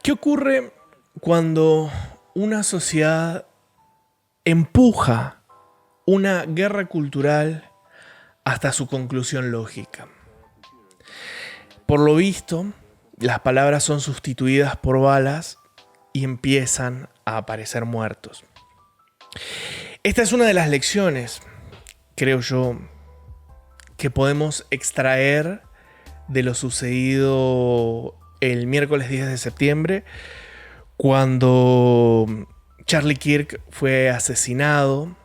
¿Qué ocurre cuando una sociedad empuja una guerra cultural hasta su conclusión lógica? Por lo visto, las palabras son sustituidas por balas y empiezan a aparecer muertos. Esta es una de las lecciones, creo yo, que podemos extraer de lo sucedido el miércoles 10 de septiembre, cuando Charlie Kirk fue asesinado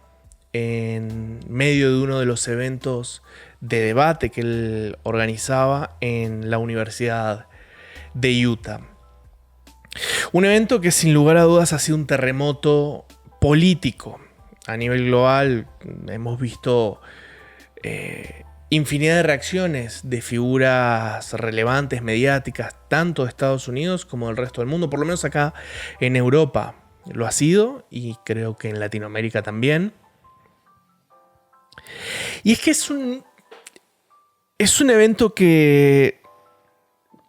en medio de uno de los eventos de debate que él organizaba en la Universidad de Utah. Un evento que sin lugar a dudas ha sido un terremoto político. A nivel global hemos visto infinidad de reacciones de figuras relevantes, mediáticas, tanto de Estados Unidos como del resto del mundo. Por lo menos acá en Europa lo ha sido, y creo que en Latinoamérica también. Y es que es un evento que,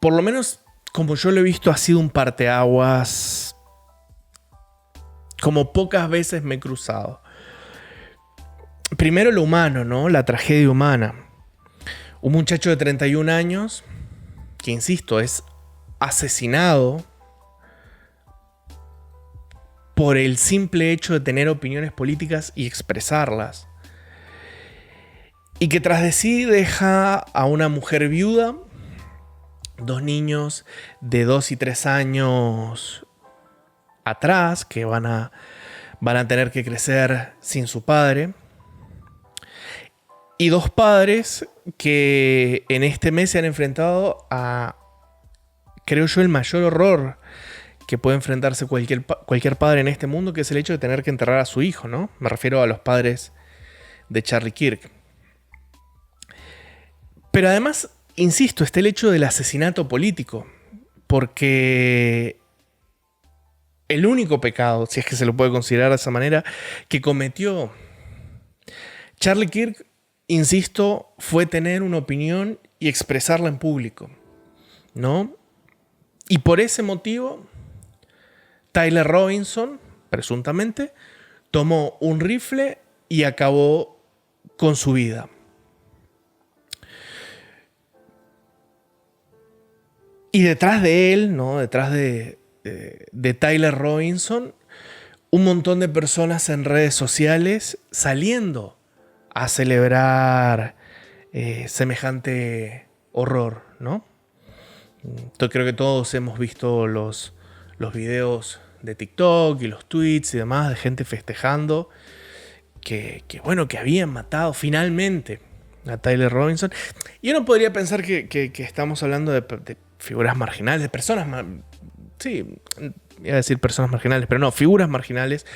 por lo menos como yo lo he visto, ha sido un parteaguas como pocas veces me he cruzado. Primero lo humano, ¿no? La tragedia humana. Un muchacho de 31 años, que insisto, es asesinado por el simple hecho de tener opiniones políticas y expresarlas. Y que tras de sí deja a una mujer viuda, 2 niños de 2 y 3 años atrás, que van a tener que crecer sin su padre. Y 2 padres que en este mes se han enfrentado a, creo yo, el mayor horror que puede enfrentarse cualquier padre en este mundo, que es el hecho de tener que enterrar a su hijo, ¿no? Me refiero a los padres de Charlie Kirk. Pero además, insisto, está el hecho del asesinato político, porque el único pecado, si es que se lo puede considerar de esa manera, que cometió Charlie Kirk, insisto, fue tener una opinión y expresarla en público, ¿no? Y por ese motivo, Tyler Robinson, presuntamente, tomó un rifle y acabó con su vida. Y detrás de él, ¿no? Detrás de Tyler Robinson, un montón de personas en redes sociales saliendo a celebrar semejante horror, ¿no? Creo que todos hemos visto los videos de TikTok y los tweets y demás de gente festejando que habían matado finalmente a Tyler Robinson. Y uno podría pensar que estamos hablando de figuras marginales, de personas, sí, iba a decir personas marginales, pero no, figuras marginales.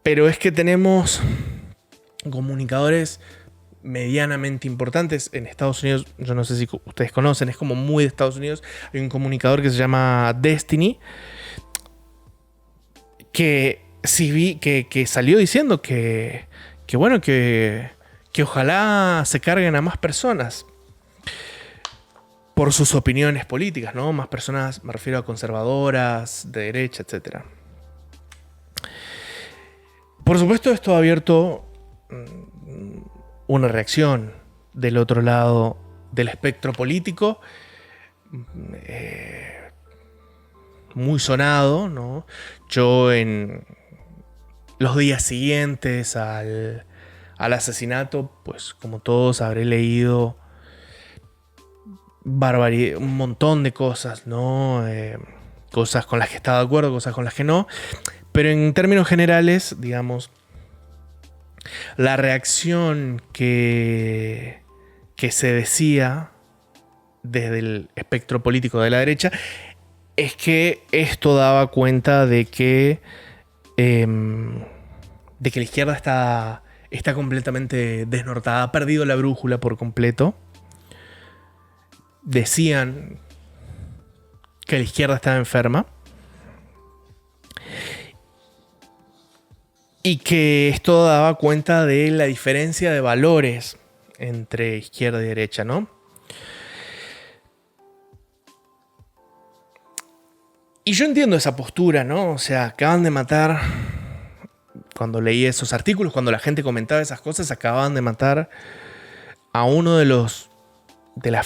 Pero es que tenemos comunicadores medianamente importantes en Estados Unidos. Yo no sé si ustedes conocen, es como muy de Estados Unidos. Hay un comunicador que se llama Destiny, que salió diciendo que ojalá se carguen a más personas por sus opiniones políticas, ¿no? Más personas, me refiero a conservadoras, de derecha, etc. Por supuesto, esto ha abierto una reacción del otro lado del espectro político, muy sonado, ¿no? Yo en los días siguientes al asesinato, pues como todos habré leído un montón de cosas, ¿no? Cosas con las que estaba de acuerdo, cosas con las que no. Pero en términos generales, digamos, la reacción que se decía desde el espectro político de la derecha es que esto daba cuenta de que la izquierda está completamente desnortada, ha perdido la brújula por completo. Decían que la izquierda estaba enferma y que esto daba cuenta de la diferencia de valores entre izquierda y derecha, ¿no? Y yo entiendo esa postura, ¿no? O sea, acaban de matar, cuando leí esos artículos, cuando la gente comentaba esas cosas, acababan de matar a uno de las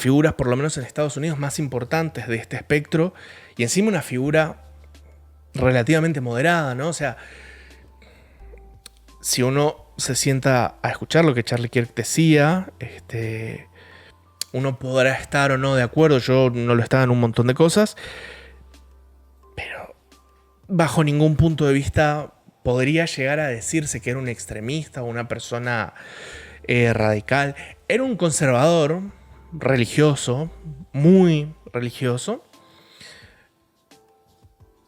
figuras, por lo menos en Estados Unidos, más importantes de este espectro, y encima una figura relativamente moderada, ¿no? O sea, si uno se sienta a escuchar lo que Charlie Kirk decía, uno podrá estar o no de acuerdo, yo no lo estaba en un montón de cosas, pero bajo ningún punto de vista podría llegar a decirse que era un extremista o una persona radical. Era un conservador religioso, muy religioso,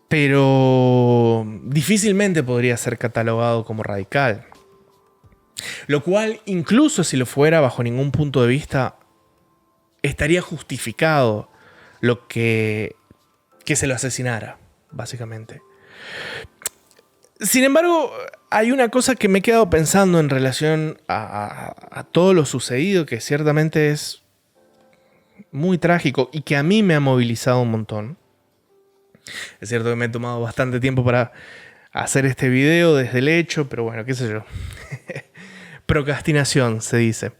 pero difícilmente podría ser catalogado como radical. Lo cual, incluso si lo fuera bajo ningún punto de vista, estaría justificado que se lo asesinara, básicamente. Sin embargo, hay una cosa que me he quedado pensando en relación a todo lo sucedido, que ciertamente es muy trágico y que a mí me ha movilizado un montón. Es cierto que me he tomado bastante tiempo para hacer este video desde el hecho, pero bueno, qué sé yo. Procrastinación, se dice.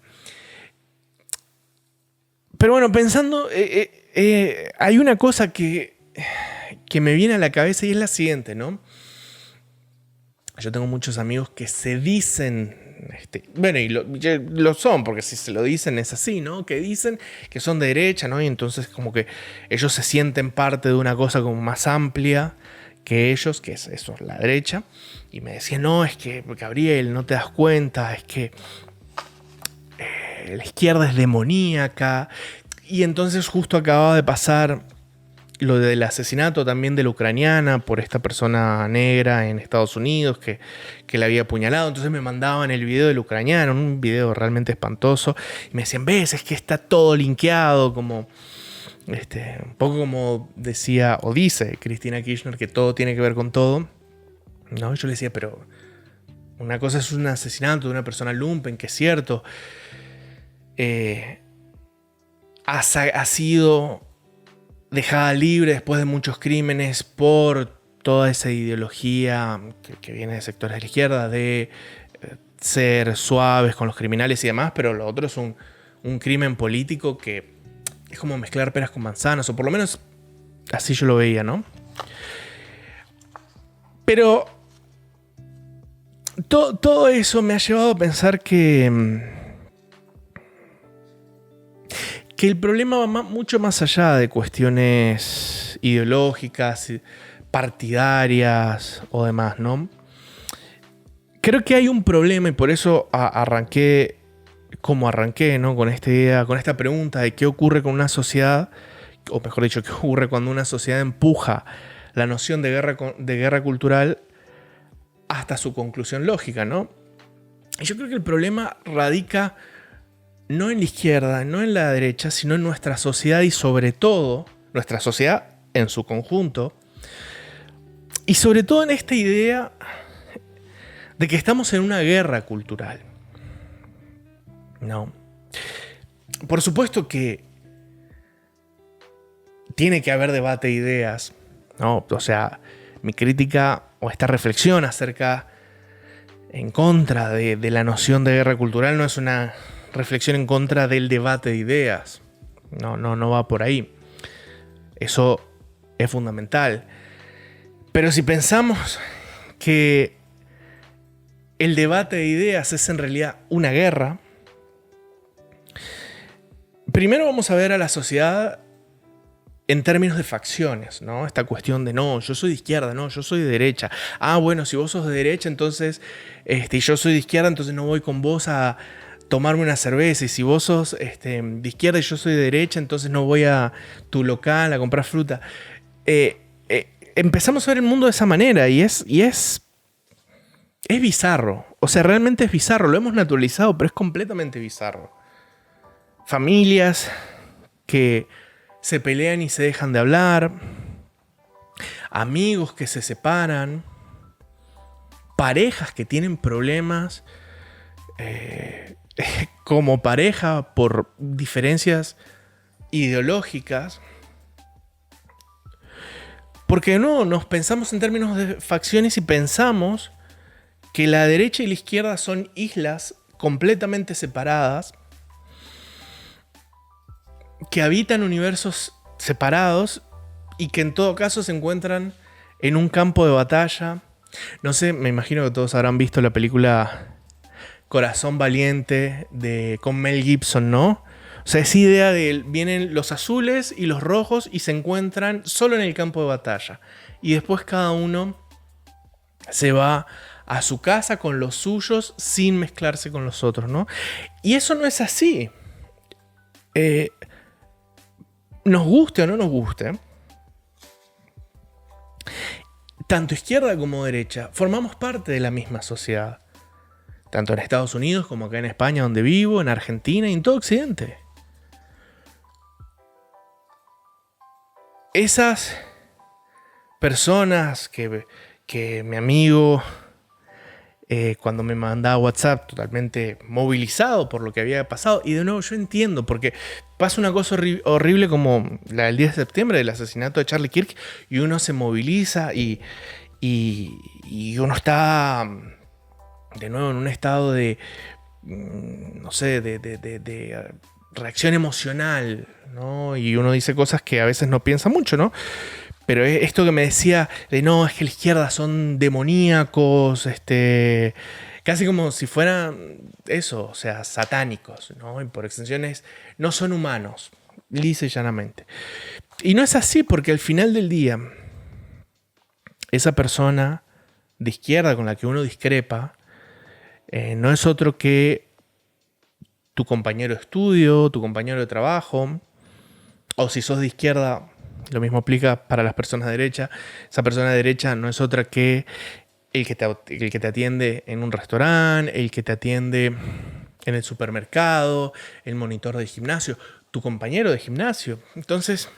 Pero bueno, pensando, hay una cosa que me viene a la cabeza y es la siguiente, ¿no? Yo tengo muchos amigos que se dicen, bueno, y lo son, porque si se lo dicen es así, ¿no? Que dicen que son de derecha, ¿no? Y entonces como que ellos se sienten parte de una cosa como más amplia que ellos, que es eso, la derecha. Y me decían, no, es que, Gabriel, no te das cuenta, es que la izquierda es demoníaca. Y entonces justo acababa de pasar lo del asesinato también de la ucraniana por esta persona negra en Estados Unidos que la había apuñalado. Entonces me mandaban el video del ucraniano, un video realmente espantoso. Y me decían, ves, es que está todo linkeado, como un poco como decía o dice Cristina Kirchner, que todo tiene que ver con todo. No, yo le decía, pero una cosa es un asesinato de una persona lumpen, que es cierto. Ha sido dejada libre después de muchos crímenes por toda esa ideología que viene de sectores de la izquierda, de ser suaves con los criminales y demás, pero lo otro es un crimen político que es como mezclar peras con manzanas, o por lo menos así yo lo veía, ¿no? Pero todo eso me ha llevado a pensar que el problema va mucho más allá de cuestiones ideológicas, partidarias o demás, ¿no? Creo que hay un problema y por eso arranqué como arranqué, ¿no? Con esta idea, con esta pregunta de qué ocurre con una sociedad, o mejor dicho, qué ocurre cuando una sociedad empuja la noción de guerra cultural hasta su conclusión lógica, ¿no? Y yo creo que el problema radica no en la izquierda, no en la derecha, sino en nuestra sociedad y sobre todo, nuestra sociedad en su conjunto, y sobre todo en esta idea de que estamos en una guerra cultural. No. Por supuesto que tiene que haber debate de ideas, ¿no? O sea, mi crítica o esta reflexión en contra de la noción de guerra cultural no es una reflexión en contra del debate de ideas. No va por ahí. Eso es fundamental. Pero si pensamos que el debate de ideas es en realidad una guerra, primero vamos a ver a la sociedad en términos de facciones, ¿no? Esta cuestión de no, yo soy de izquierda, no, yo soy de derecha. Ah, bueno, si vos sos de derecha, entonces, y yo soy de izquierda, entonces no voy con vos a tomarme una cerveza. Y si vos sos de izquierda y yo soy de derecha, entonces no voy a tu local a comprar fruta. Empezamos a ver el mundo de esa manera y es bizarro. O sea, realmente es bizarro. Lo hemos naturalizado, pero es completamente bizarro. Familias que se pelean y se dejan de hablar. Amigos que se separan. Parejas que tienen problemas como pareja por diferencias ideológicas. Porque no, nos pensamos en términos de facciones y pensamos que la derecha y la izquierda son islas completamente separadas, que habitan universos separados y que en todo caso se encuentran en un campo de batalla. No sé, me imagino que todos habrán visto la película Corazón Valiente con Mel Gibson, ¿no? O sea, esa idea de vienen los azules y los rojos y se encuentran solo en el campo de batalla. Y después cada uno se va a su casa con los suyos sin mezclarse con los otros, ¿no? Y eso no es así. Nos guste o no nos guste, tanto izquierda como derecha, formamos parte de la misma sociedad. Tanto en Estados Unidos como acá en España, donde vivo, en Argentina y en todo Occidente. Esas personas que mi amigo, cuando me mandaba WhatsApp totalmente movilizado por lo que había pasado, y de nuevo yo entiendo, porque pasa una cosa horrible como la del 10 de septiembre, del asesinato de Charlie Kirk, y uno se moviliza y uno está de nuevo en un estado de, no sé, de reacción emocional, ¿no? Y uno dice cosas que a veces no piensa mucho, ¿no? Pero esto que me decía de no, es que la izquierda son demoníacos, casi como si fueran eso, o sea, satánicos, ¿no? Y por extensiones no son humanos, lisa y llanamente. Y no es así, porque al final del día, esa persona de izquierda con la que uno discrepa, no es otro que tu compañero de estudio, tu compañero de trabajo, o si sos de izquierda, lo mismo aplica para las personas de derecha. Esa persona de derecha no es otra que el que te atiende en un restaurante, el que te atiende en el supermercado, el monitor de gimnasio, tu compañero de gimnasio. Entonces,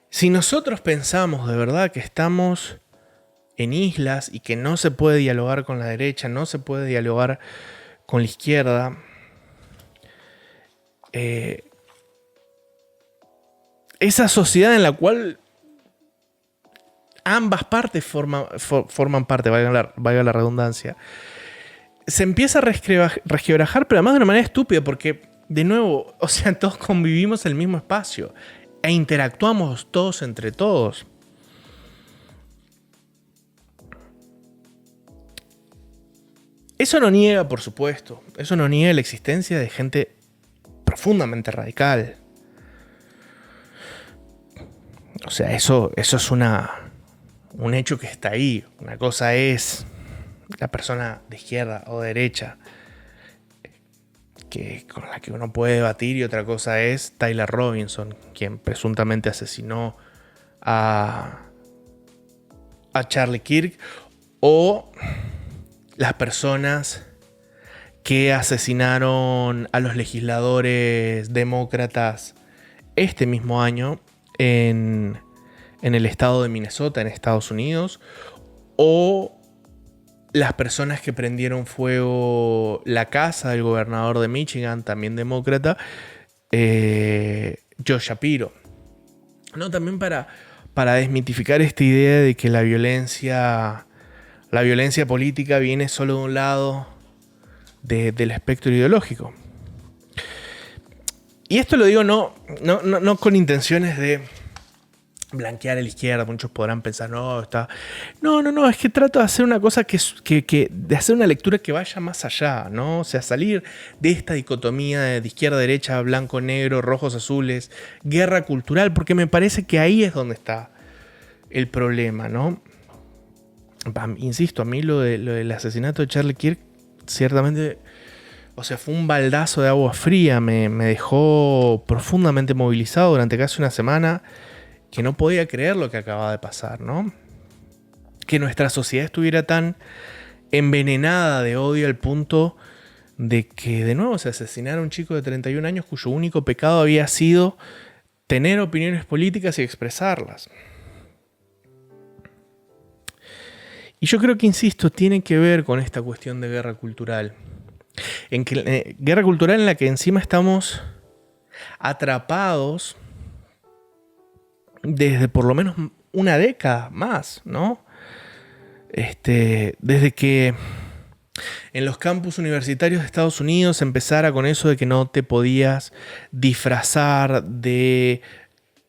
si nosotros pensamos de verdad que estamos en islas y que no se puede dialogar con la derecha, no se puede dialogar con la izquierda, esa sociedad en la cual ambas partes forman parte, valga la redundancia, se empieza a resquebrajar, pero además de una manera estúpida, porque, de nuevo, o sea, todos convivimos en el mismo espacio e interactuamos todos entre todos. Eso no niega, por supuesto, eso no niega la existencia de gente profundamente radical. O sea, eso es un hecho que está ahí. Una cosa es la persona de izquierda o derecha con la que uno puede debatir, y otra cosa es Tyler Robinson, quien presuntamente asesinó a Charlie Kirk, o las personas que asesinaron a los legisladores demócratas este mismo año en el estado de Minnesota, en Estados Unidos, o las personas que prendieron fuego la casa del gobernador de Michigan, también demócrata, Josh Shapiro. No, también para desmitificar esta idea de que la violencia política viene solo de un lado del espectro ideológico. Y esto lo digo no con intenciones de blanquear a la izquierda. Muchos podrán pensar, no, es que trato de hacer una cosa de hacer una lectura que vaya más allá, ¿no? O sea, salir de esta dicotomía de izquierda, derecha, blanco, negro, rojos, azules, guerra cultural, porque me parece que ahí es donde está el problema, ¿no? Insisto, a mí lo del asesinato de Charlie Kirk, ciertamente, o sea, fue un baldazo de agua fría, me dejó profundamente movilizado durante casi una semana, que no podía creer lo que acababa de pasar, ¿no? Que nuestra sociedad estuviera tan envenenada de odio al punto de que de nuevo se asesinara a un chico de 31 años cuyo único pecado había sido tener opiniones políticas y expresarlas. Y yo creo que, insisto, tiene que ver con esta cuestión de guerra cultural. Guerra cultural en la que encima estamos atrapados desde por lo menos una década más, ¿no? Desde que en los campus universitarios de Estados Unidos empezara con eso de que no te podías disfrazar de,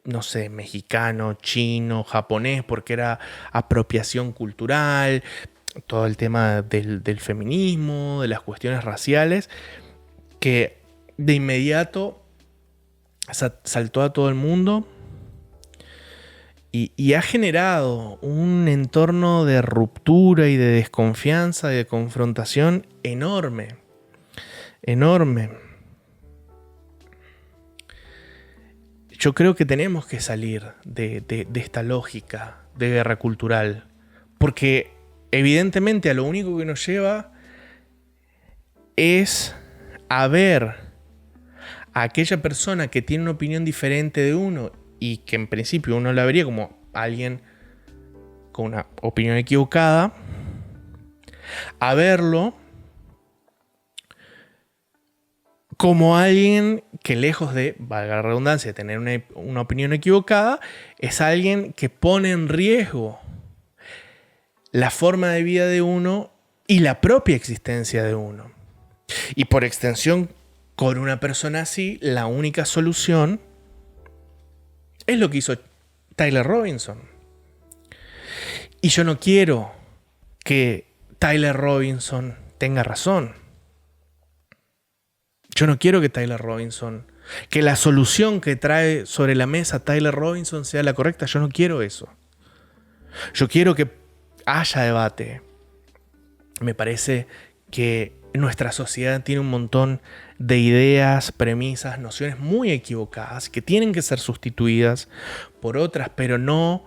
no sé, mexicano, chino, japonés, porque era apropiación cultural, todo el tema del feminismo, de las cuestiones raciales, que de inmediato saltó a todo el mundo y ha generado un entorno de ruptura y de desconfianza y de confrontación enorme, enorme. Yo creo que tenemos que salir de esta lógica de guerra cultural, porque evidentemente a lo único que nos lleva es a ver a aquella persona que tiene una opinión diferente de uno y que en principio uno la vería como alguien con una opinión equivocada, a verlo como alguien que, lejos de, valga la redundancia, de tener una opinión equivocada, es alguien que pone en riesgo la forma de vida de uno y la propia existencia de uno. Y por extensión, con una persona así, la única solución es lo que hizo Tyler Robinson. Y yo no quiero que Tyler Robinson tenga razón. Yo no quiero que Tyler Robinson, que la solución que trae sobre la mesa Tyler Robinson sea la correcta. Yo no quiero eso. Yo quiero que haya debate. Me parece que nuestra sociedad tiene un montón de ideas, premisas, nociones muy equivocadas que tienen que ser sustituidas por otras, pero no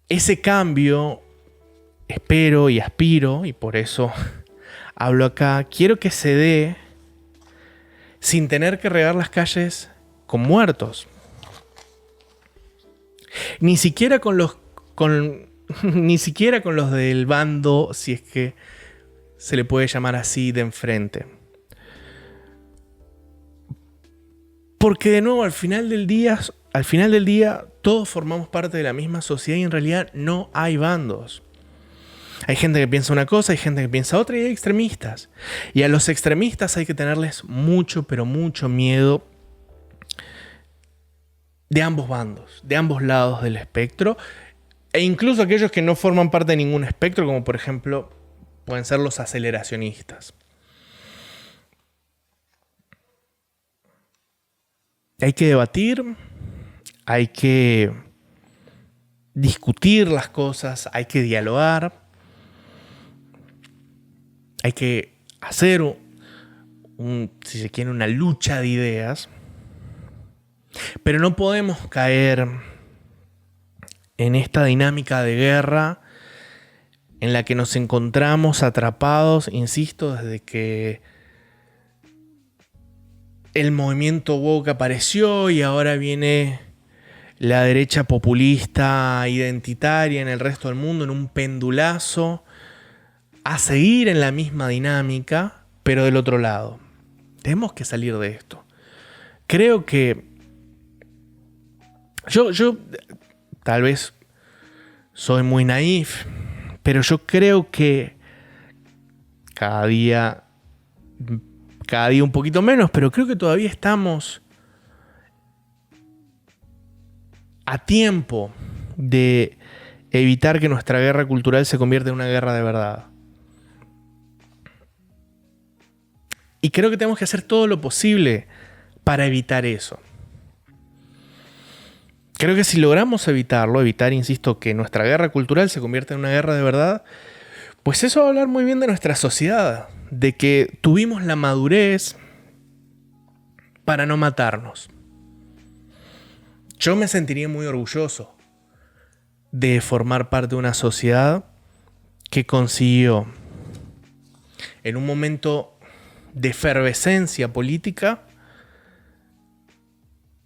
ese cambio. Espero y aspiro, y por eso hablo acá, quiero que se dé sin tener que regar las calles con muertos. Ni siquiera con los del bando, si es que se le puede llamar así, de enfrente. Porque de nuevo, al final del día, todos formamos parte de la misma sociedad y en realidad no hay bandos. Hay gente que piensa una cosa, hay gente que piensa otra y hay extremistas. Y a los extremistas hay que tenerles mucho, pero mucho miedo de ambos bandos, de ambos lados del espectro. E incluso aquellos que no forman parte de ningún espectro, como por ejemplo pueden ser los aceleracionistas. Hay que debatir, hay que discutir las cosas, hay que dialogar, hay que hacer si se quiere, una lucha de ideas, pero no podemos caer en esta dinámica de guerra en la que nos encontramos atrapados, insisto, desde que el movimiento woke apareció y ahora viene la derecha populista identitaria en el resto del mundo en un pendulazo a seguir en la misma dinámica, pero del otro lado. Tenemos que salir de esto. Creo que yo tal vez soy muy naif, pero yo creo que cada día un poquito menos, pero creo que todavía estamos a tiempo de evitar que nuestra guerra cultural se convierta en una guerra de verdad. Y creo que tenemos que hacer todo lo posible para evitar eso. Creo que si logramos evitar, insisto, que nuestra guerra cultural se convierta en una guerra de verdad, pues eso va a hablar muy bien de nuestra sociedad, de que tuvimos la madurez para no matarnos. Yo me sentiría muy orgulloso de formar parte de una sociedad que consiguió, en un momento de efervescencia política,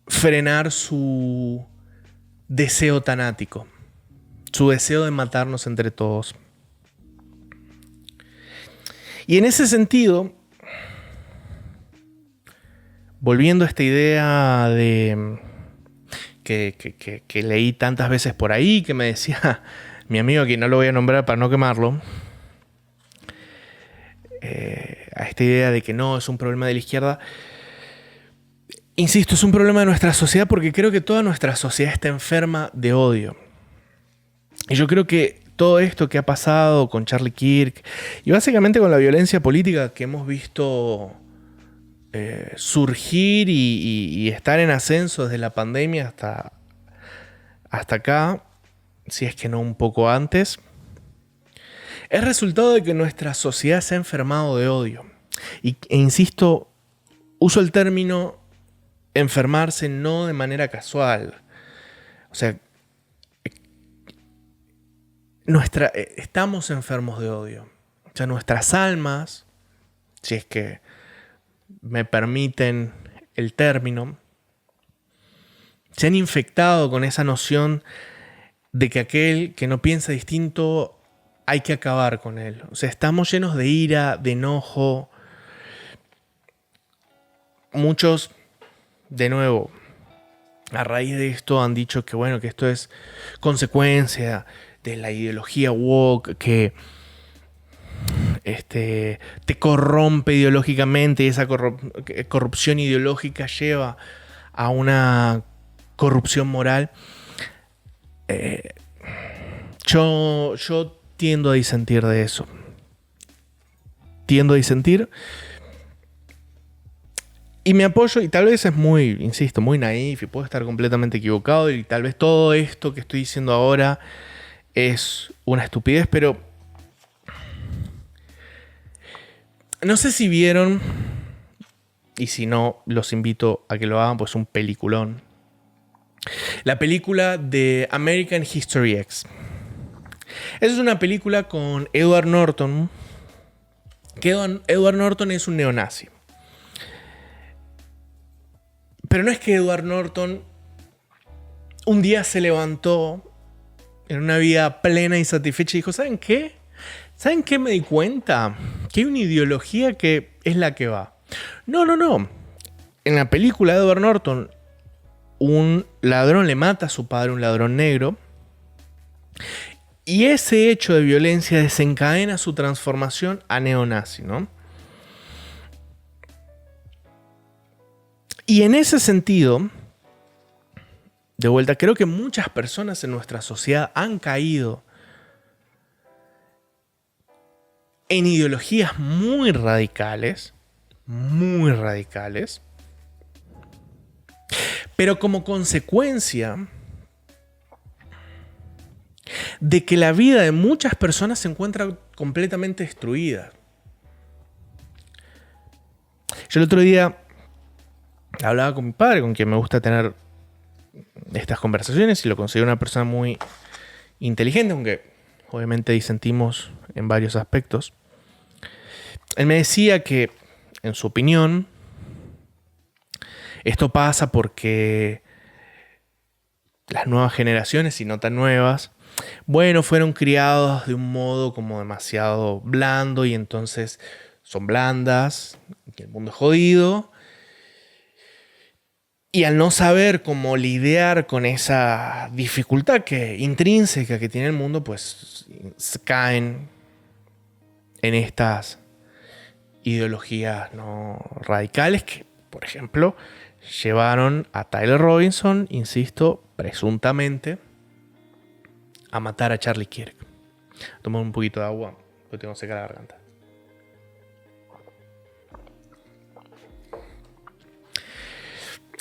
frenar su deseo tanático, su deseo de matarnos entre todos. Y en ese sentido, volviendo a esta idea de que leí tantas veces por ahí, que me decía mi amigo, que no lo voy a nombrar para no quemarlo, a esta idea de que no, es un problema de la izquierda. Insisto, es un problema de nuestra sociedad, porque creo que toda nuestra sociedad está enferma de odio. Y yo creo que todo esto que ha pasado con Charlie Kirk y básicamente con la violencia política que hemos visto surgir y estar en ascenso desde la pandemia hasta acá, si es que no un poco antes, es resultado de que nuestra sociedad se ha enfermado de odio. E insisto, uso el término enfermarse no de manera casual. O sea, estamos enfermos de odio. O sea, nuestras almas, si es que me permiten el término, se han infectado con esa noción de que aquel que no piensa distinto hay que acabar con él. O sea, estamos llenos de ira, de enojo. Muchos, de nuevo, a raíz de esto han dicho que bueno, que esto es consecuencia de la ideología woke, que te corrompe ideológicamente, y esa corrupción ideológica lleva a una corrupción moral. Yo tiendo a disentir de eso. Tiendo a disentir. Y me apoyo, y tal vez es muy, insisto, muy naif, y puedo estar completamente equivocado, y tal vez todo esto que estoy diciendo ahora es una estupidez, pero no sé si vieron, y si no, los invito a que lo hagan, pues es un peliculón. La película de American History X. Esa es una película con Edward Norton. Que Edward Norton es un neonazi. Pero no es que Edward Norton un día se levantó en una vida plena y satisfecha y dijo, ¿saben qué? ¿Saben qué me di cuenta? Que hay una ideología que es la que va. No. En la película de Edward Norton, un ladrón le mata a su padre, un ladrón negro, y ese hecho de violencia desencadena su transformación a neonazi, ¿no? Y en ese sentido, de vuelta, creo que muchas personas en nuestra sociedad han caído en ideologías muy radicales, pero como consecuencia de que la vida de muchas personas se encuentra completamente destruida. Yo el otro día hablaba con mi padre, con quien me gusta tener estas conversaciones, y lo considero una persona muy inteligente, aunque obviamente disentimos en varios aspectos. Él me decía que, en su opinión, esto pasa porque las nuevas generaciones, y no tan nuevas, bueno, fueron criados de un modo como demasiado blando, y entonces son blandas, y el mundo es jodido. Y al no saber cómo lidiar con esa dificultad intrínseca que tiene el mundo, pues caen en estas ideologías no radicales que, por ejemplo, llevaron a Tyler Robinson, insisto, presuntamente, a matar a Charlie Kirk. Tomar un poquito de agua, porque tengo seca la garganta.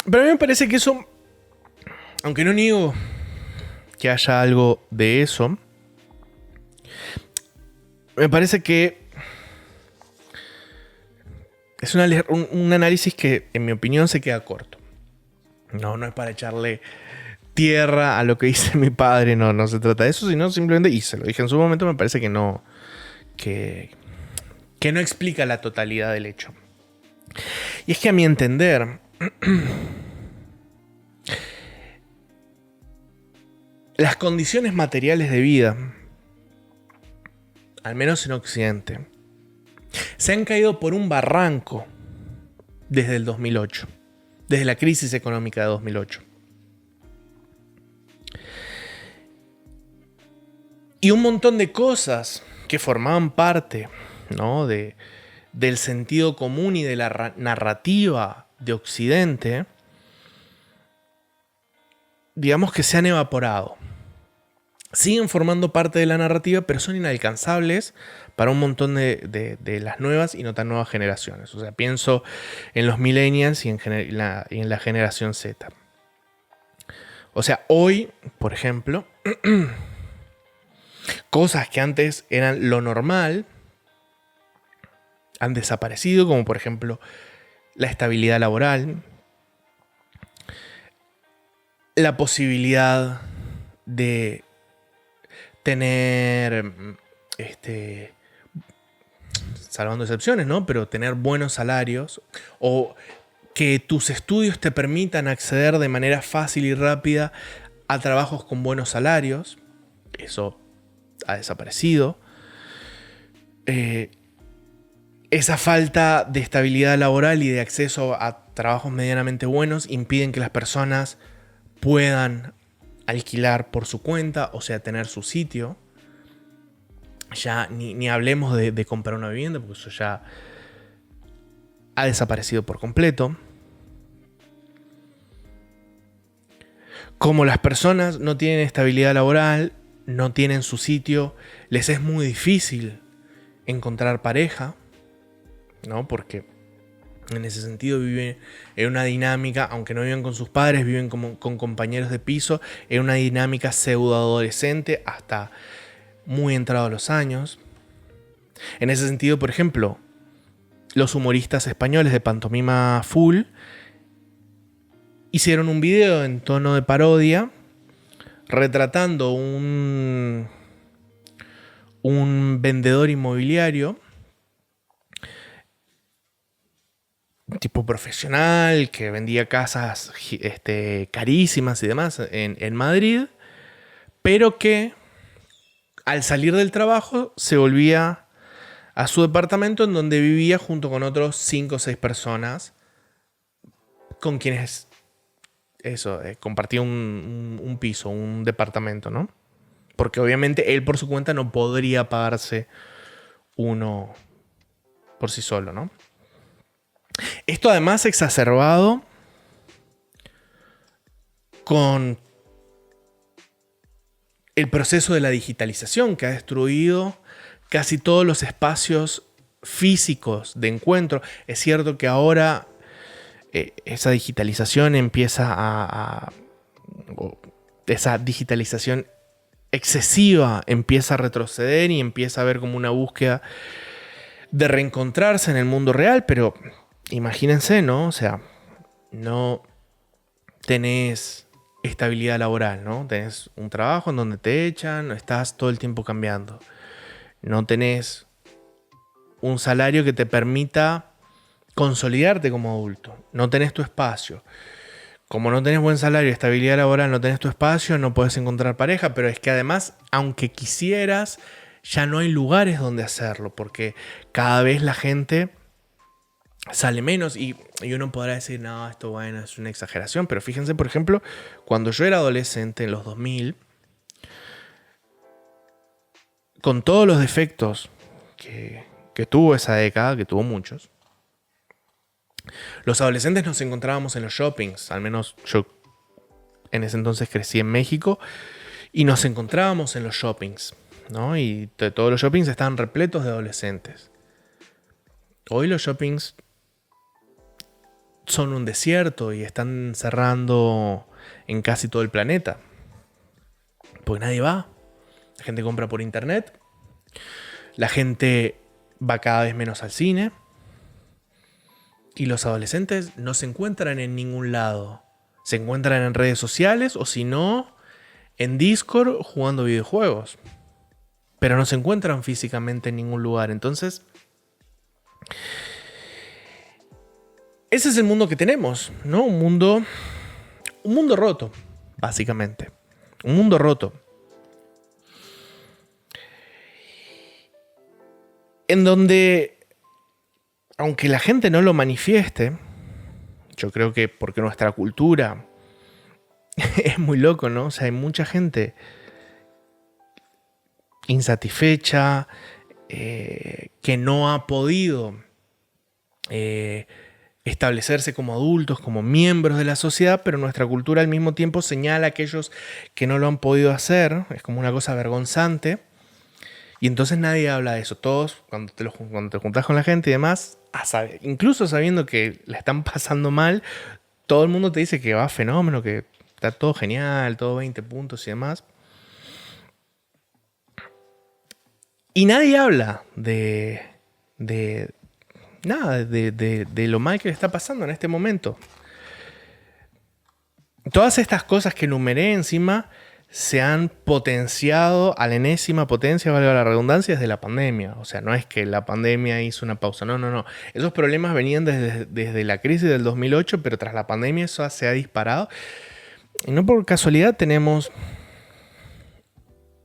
Pero a mí me parece que eso, aunque no niego que haya algo de eso, me parece que es un análisis que, en mi opinión, se queda corto. No es para echarle tierra a lo que dice mi padre, no se trata de eso, sino simplemente, y se lo dije en su momento, me parece que no explica la totalidad del hecho. Y es que, a mi entender, las condiciones materiales de vida, al menos en Occidente, se han caído por un barranco desde el 2008, desde la crisis económica de 2008. Y un montón de cosas que formaban parte, ¿no? del sentido común y de la narrativa de Occidente, digamos que se han evaporado. Siguen formando parte de la narrativa, pero son inalcanzables para un montón de las nuevas y no tan nuevas generaciones. O sea, pienso en los millennials y en la generación Z. O sea, hoy, por ejemplo, cosas que antes eran lo normal han desaparecido, como por ejemplo la estabilidad laboral, la posibilidad de tener, salvando excepciones, ¿no? Pero tener buenos salarios, o que tus estudios te permitan acceder de manera fácil y rápida a trabajos con buenos salarios. Eso ha desaparecido. Esa falta de estabilidad laboral y de acceso a trabajos medianamente buenos impiden que las personas puedan alquilar por su cuenta, o sea, tener su sitio. Ya ni hablemos de comprar una vivienda, porque eso ya ha desaparecido por completo. Como las personas no tienen estabilidad laboral, no tienen su sitio, les es muy difícil encontrar pareja, ¿no? Porque en ese sentido viven en una dinámica, aunque no viven con sus padres, viven con compañeros de piso, en una dinámica pseudo-adolescente hasta muy entrados los años. En ese sentido, por ejemplo, los humoristas españoles de Pantomima Full hicieron un video en tono de parodia retratando un vendedor inmobiliario tipo profesional que vendía casas carísimas y demás en Madrid, pero que al salir del trabajo se volvía a su departamento, en donde vivía junto con otros 5 o 6 personas con quienes compartía un piso, un departamento, ¿no? Porque obviamente él por su cuenta no podría pagarse uno por sí solo, ¿no? Esto además exacerbado con el proceso de la digitalización, que ha destruido casi todos los espacios físicos de encuentro. Es cierto que ahora esa digitalización esa digitalización excesiva empieza a retroceder y empieza a haber como una búsqueda de reencontrarse en el mundo real, pero imagínense, ¿no? O sea, no tenés estabilidad laboral, ¿no? Tenés un trabajo en donde te echan, estás todo el tiempo cambiando. No tenés un salario que te permita consolidarte como adulto. No tenés tu espacio. Como no tenés buen salario y estabilidad laboral, no tenés tu espacio, no podés encontrar pareja, pero es que además, aunque quisieras, ya no hay lugares donde hacerlo, porque cada vez la gente sale menos y uno podrá decir, no, esto bueno, es una exageración, pero fíjense, por ejemplo, cuando yo era adolescente en los 2000, con todos los defectos que tuvo esa década, que tuvo muchos, los adolescentes nos encontrábamos en los shoppings, al menos yo en ese entonces crecí en México, y nos encontrábamos en los shoppings, ¿no? Y todos los shoppings estaban repletos de adolescentes. Hoy los shoppings son un desierto y están cerrando en casi todo el planeta, porque nadie va. La gente compra por internet, la gente va cada vez menos al cine, y los adolescentes no se encuentran en ningún lado. Se encuentran en redes sociales o si no, en Discord jugando videojuegos. Pero no se encuentran físicamente en ningún lugar. Entonces, ese es el mundo que tenemos, ¿no? Un mundo roto, básicamente. Un mundo roto. En donde, aunque la gente no lo manifieste, yo creo que porque nuestra cultura es muy loco, ¿no? O sea, hay mucha gente insatisfecha, que no ha podido establecerse como adultos, como miembros de la sociedad, pero nuestra cultura al mismo tiempo señala a aquellos que no lo han podido hacer, es como una cosa vergonzante, y entonces nadie habla de eso. Todos, cuando te juntás con la gente y demás, incluso sabiendo que la están pasando mal, todo el mundo te dice que va fenómeno, que está todo genial, todo 20 puntos y demás. Y nadie habla de nada, de lo mal que le está pasando en este momento. Todas estas cosas que enumeré encima se han potenciado a la enésima potencia, valga la redundancia, desde la pandemia. O sea, no es que la pandemia hizo una pausa, no. Esos problemas venían desde la crisis del 2008, pero tras la pandemia eso se ha disparado. Y no por casualidad tenemos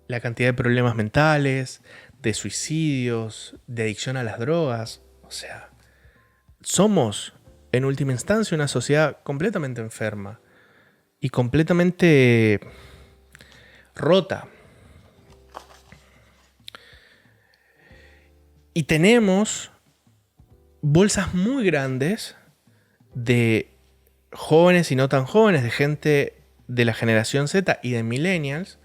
la cantidad de problemas mentales, de suicidios, de adicción a las drogas. O sea, somos, en última instancia, una sociedad completamente enferma y completamente rota. Y tenemos bolsas muy grandes de jóvenes y no tan jóvenes, de gente de la generación Z y de millennials,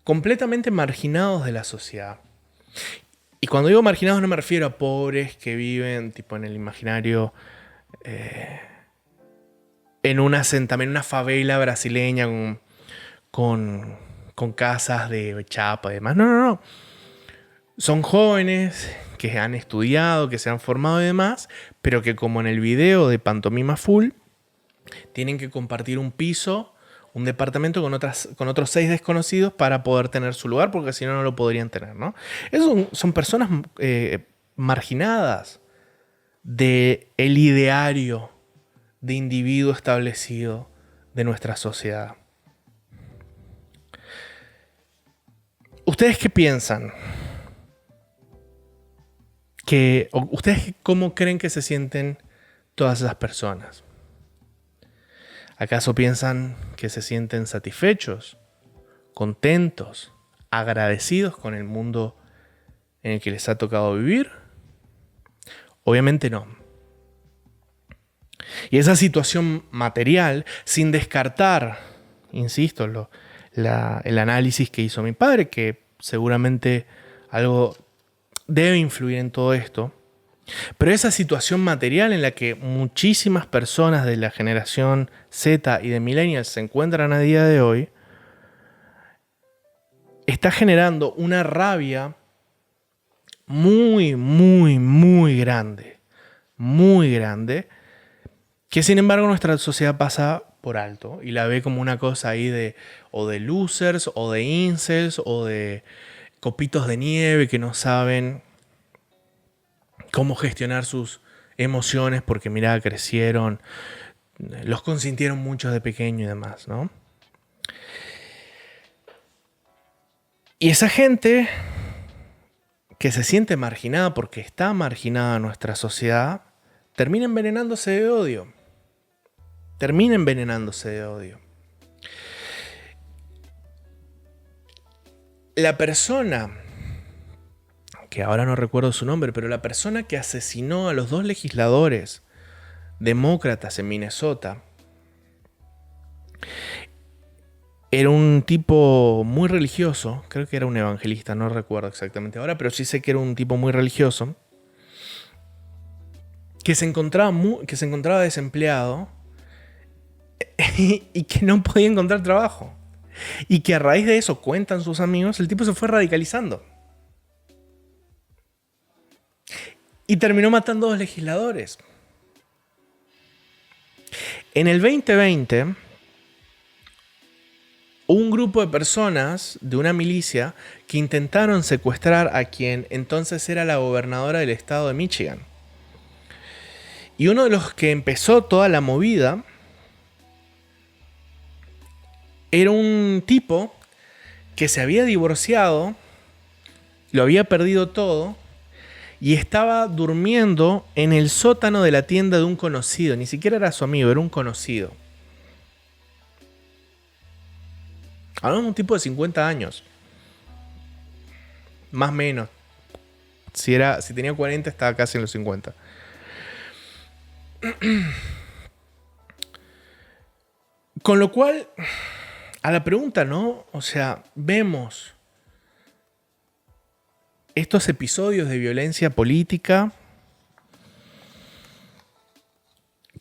completamente marginados de la sociedad. Y cuando digo marginados no me refiero a pobres que viven tipo en el imaginario en un asentamiento, en una favela brasileña con casas de chapa y demás. No. Son jóvenes que han estudiado, que se han formado y demás, pero que como en el video de Pantomima Full, tienen que compartir un piso, un departamento con otros 6 desconocidos para poder tener su lugar, porque si no, no lo podrían tener, ¿no? Esos son personas marginadas del ideario de individuo establecido de nuestra sociedad. ¿Ustedes qué piensan? ¿Ustedes cómo creen que se sienten todas esas personas? ¿Acaso piensan que se sienten satisfechos, contentos, agradecidos con el mundo en el que les ha tocado vivir? Obviamente no. Y esa situación material, sin descartar, insisto, el análisis que hizo mi padre, que seguramente algo debe influir en todo esto, pero esa situación material en la que muchísimas personas de la generación Z y de millennials se encuentran a día de hoy, está generando una rabia muy, muy, muy grande, que sin embargo nuestra sociedad pasa por alto y la ve como una cosa ahí de losers, o de incels, o de copitos de nieve que no saben cómo gestionar sus emociones porque mirá, crecieron, los consintieron muchos de pequeño y demás, ¿no? Y esa gente que se siente marginada porque está marginada en nuestra sociedad, termina envenenándose de odio. La persona, que ahora no recuerdo su nombre, pero la persona que asesinó a los 2 legisladores demócratas en Minnesota, era un tipo muy religioso, creo que era un evangelista, no recuerdo exactamente ahora, pero sí sé que era un tipo muy religioso, que se encontraba desempleado y que no podía encontrar trabajo. Y que a raíz de eso, cuentan sus amigos, el tipo se fue radicalizando. Y terminó matando a 2 legisladores. En el 2020, un grupo de personas de una milicia que intentaron secuestrar a quien entonces era la gobernadora del estado de Michigan. Y uno de los que empezó toda la movida era un tipo que se había divorciado, lo había perdido todo y estaba durmiendo en el sótano de la tienda de un conocido. Ni siquiera era su amigo, era un conocido. Hablamos de un tipo de 50 años. Más o menos. Si tenía 40, estaba casi en los 50. Con lo cual, a la pregunta, ¿no? O sea, vemos estos episodios de violencia política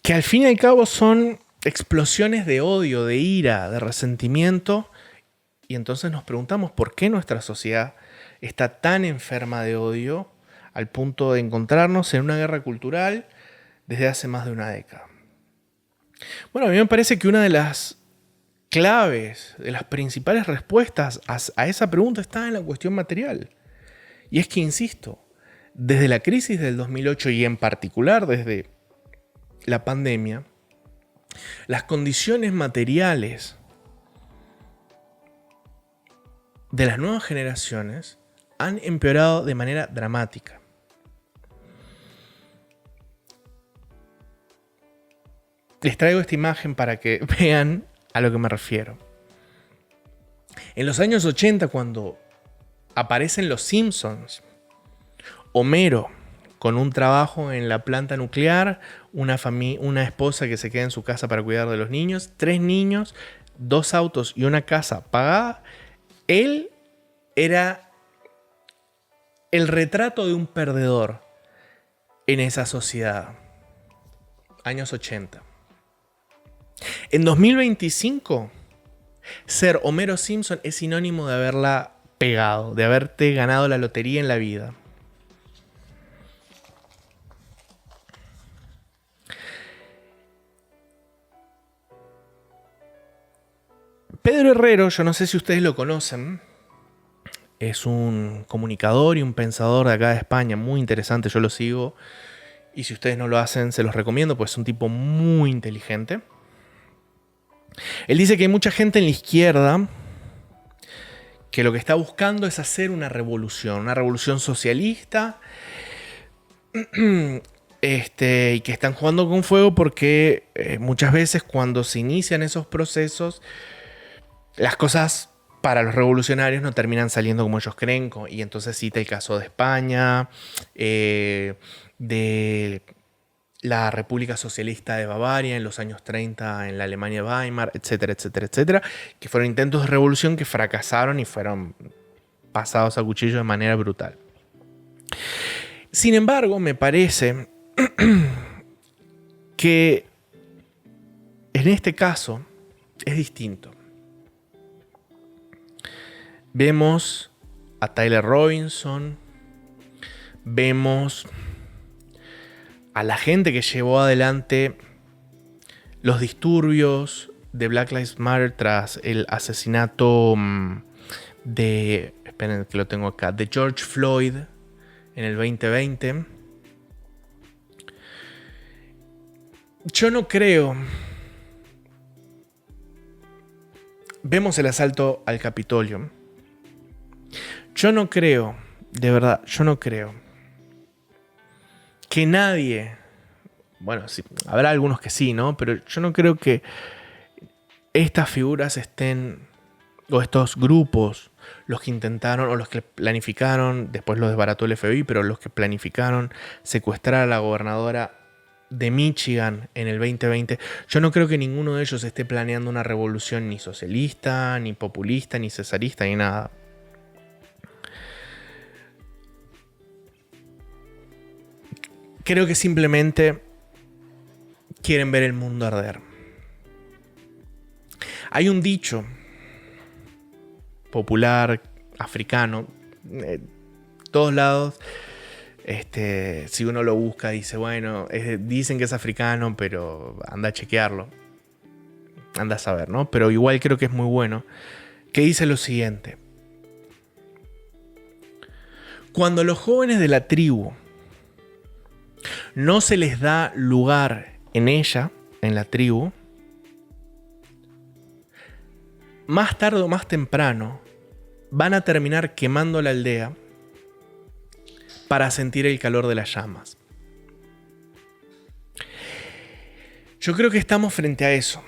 que al fin y al cabo son explosiones de odio, de ira, de resentimiento. Y entonces nos preguntamos por qué nuestra sociedad está tan enferma de odio al punto de encontrarnos en una guerra cultural desde hace más de una década. Bueno, a mí me parece que una de las claves, de las principales respuestas a esa pregunta está en la cuestión material. Y es que, insisto, desde la crisis del 2008 y en particular desde la pandemia, las condiciones materiales de las nuevas generaciones han empeorado de manera dramática. Les traigo esta imagen para que vean a lo que me refiero. En los años 80, cuando aparecen los Simpsons, Homero con un trabajo en la planta nuclear, una esposa que se queda en su casa para cuidar de los niños, 3 niños, 2 autos y una casa pagada. Él era el retrato de un perdedor en esa sociedad. Años 80. En 2025, ser Homero Simpson es sinónimo de haberla pegado, de haberte ganado la lotería en la vida. Pedro Herrero, yo no sé si ustedes lo conocen, es un comunicador y un pensador de acá de España muy interesante, yo lo sigo, y si ustedes no lo hacen se los recomiendo, pues es un tipo muy inteligente. Él dice que hay mucha gente en la izquierda que lo que está buscando es hacer una revolución socialista, y que están jugando con fuego porque muchas veces cuando se inician esos procesos, las cosas para los revolucionarios no terminan saliendo como ellos creen. Y entonces cita el caso de España, de la República Socialista de Bavaria en los años 30, en la Alemania de Weimar, etcétera, etcétera, etcétera, que fueron intentos de revolución que fracasaron y fueron pasados a cuchillo de manera brutal. Sin embargo, me parece que en este caso es distinto. Vemos a Tyler Robinson, vemos a la gente que llevó adelante los disturbios de Black Lives Matter tras el asesinato esperen que lo tengo acá, de George Floyd en el 2020. Yo no creo. Vemos el asalto al Capitolio. Yo no creo, de verdad, yo no creo que nadie, bueno, sí, habrá algunos que sí, ¿no? Pero yo no creo que estas figuras estén, o estos grupos, los que intentaron, o los que planificaron, después lo desbarató el FBI, pero los que planificaron secuestrar a la gobernadora de Michigan en el 2020, yo no creo que ninguno de ellos esté planeando una revolución ni socialista, ni populista, ni cesarista, ni nada. Creo que simplemente quieren ver el mundo arder. Hay un dicho popular africano, todos lados, si uno lo busca dice, bueno, dicen que es africano, pero anda a chequearlo, anda a saber, ¿no? Pero igual creo que es muy bueno, que dice lo siguiente: cuando los jóvenes de la tribu no se les da lugar en ella, en la tribu, más tarde o más temprano van a terminar quemando la aldea para sentir el calor de las llamas. Yo creo que estamos frente a eso.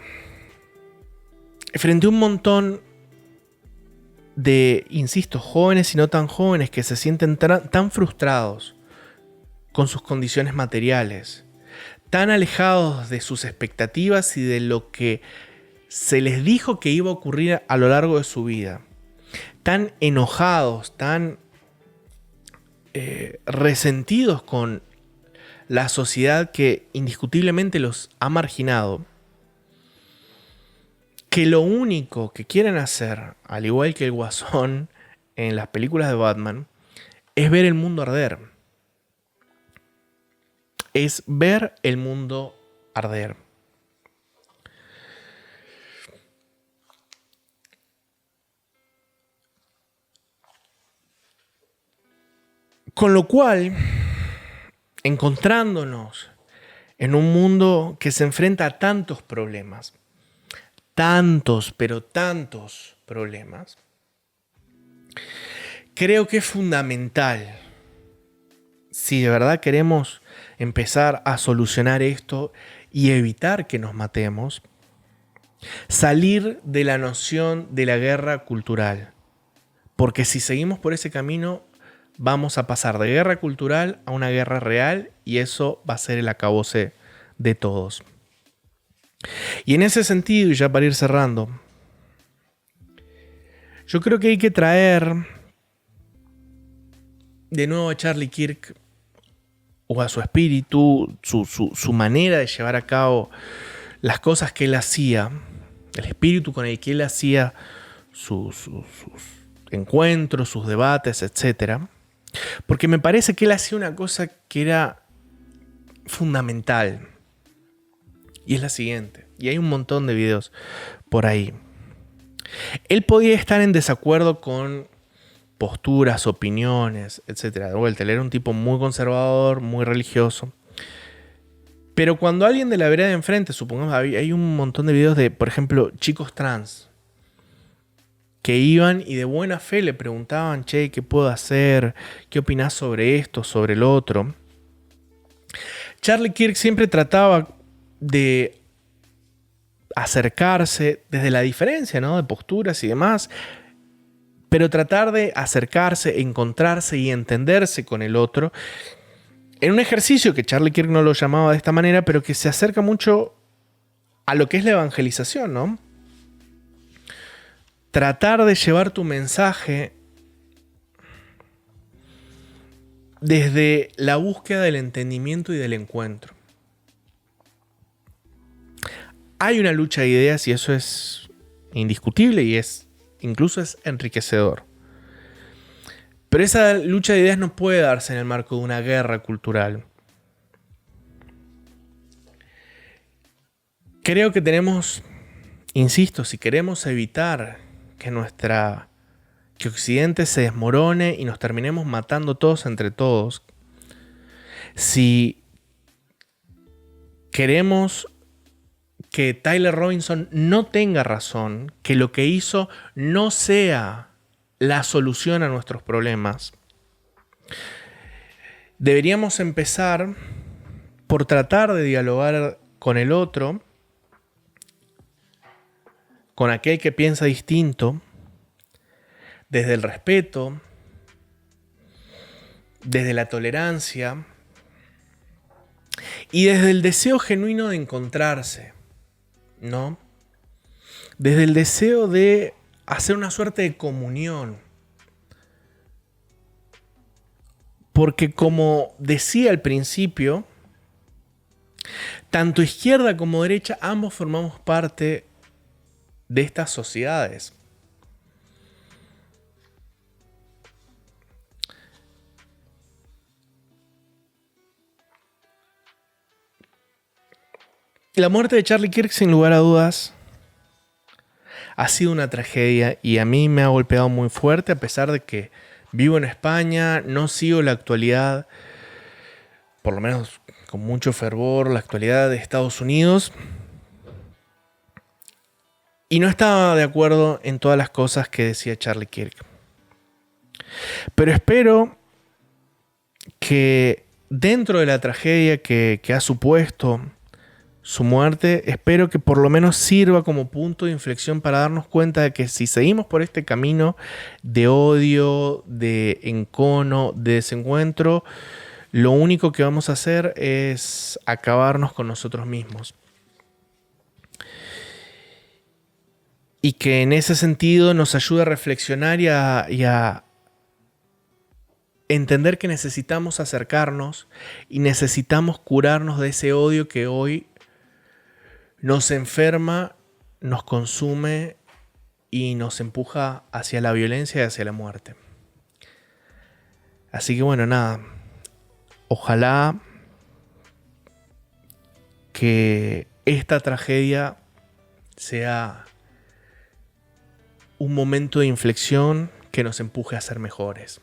Frente a un montón de, insisto, jóvenes y no tan jóvenes que se sienten tan frustrados con sus condiciones materiales, tan alejados de sus expectativas y de lo que se les dijo que iba a ocurrir a lo largo de su vida, tan enojados, tan resentidos con la sociedad que indiscutiblemente los ha marginado, que lo único que quieren hacer, al igual que el Guasón en las películas de Batman, es ver el mundo arder. Es ver el mundo arder. Con lo cual, encontrándonos en un mundo que se enfrenta a tantos problemas, tantos, pero tantos problemas, creo que es fundamental, si de verdad queremos empezar a solucionar esto y evitar que nos matemos, salir de la noción de la guerra cultural. Porque si seguimos por ese camino, vamos a pasar de guerra cultural a una guerra real y eso va a ser el acabose de todos. Y en ese sentido, y ya para ir cerrando, yo creo que hay que traer de nuevo a Charlie Kirk o a su espíritu, su manera de llevar a cabo las cosas que él hacía, el espíritu con el que él hacía sus encuentros, sus debates, etc. Porque me parece que él hacía una cosa que era fundamental. Y es la siguiente. Y hay un montón de videos por ahí. Él podía estar en desacuerdo con posturas, opiniones, etc. De vuelta, él era un tipo muy conservador, muy religioso. Pero cuando alguien de la vereda de enfrente, supongamos, hay un montón de videos de, por ejemplo, chicos trans, que iban y de buena fe le preguntaban, che, ¿qué puedo hacer? ¿Qué opinás sobre esto, sobre el otro? Charlie Kirk siempre trataba de acercarse desde la diferencia, ¿no?, de posturas y demás, pero tratar de acercarse, encontrarse y entenderse con el otro en un ejercicio que Charlie Kirk no lo llamaba de esta manera, pero que se acerca mucho a lo que es la evangelización, ¿no? Tratar de llevar tu mensaje desde la búsqueda del entendimiento y del encuentro. Hay una lucha de ideas y eso es indiscutible y incluso es enriquecedor. Pero esa lucha de ideas no puede darse en el marco de una guerra cultural. Creo que tenemos, insisto, si queremos evitar que Occidente se desmorone y nos terminemos matando todos entre todos, si queremos que Tyler Robinson no tenga razón, que lo que hizo no sea la solución a nuestros problemas, deberíamos empezar por tratar de dialogar con el otro, con aquel que piensa distinto, desde el respeto, desde la tolerancia y desde el deseo genuino de encontrarse, ¿no? Desde el deseo de hacer una suerte de comunión. Porque como decía al principio, tanto izquierda como derecha, ambos formamos parte de estas sociedades. La muerte de Charlie Kirk, sin lugar a dudas, ha sido una tragedia y a mí me ha golpeado muy fuerte, a pesar de que vivo en España, no sigo la actualidad, por lo menos con mucho fervor, la actualidad de Estados Unidos. Y no estaba de acuerdo en todas las cosas que decía Charlie Kirk. Pero espero que dentro de la tragedia que ha supuesto su muerte, espero que por lo menos sirva como punto de inflexión para darnos cuenta de que si seguimos por este camino de odio, de encono, de desencuentro, lo único que vamos a hacer es acabarnos con nosotros mismos. Y que en ese sentido nos ayude a reflexionar y a entender que necesitamos acercarnos y necesitamos curarnos de ese odio que hoy nos enferma, nos consume y nos empuja hacia la violencia y hacia la muerte. Así que bueno, nada. Ojalá que esta tragedia sea un momento de inflexión que nos empuje a ser mejores.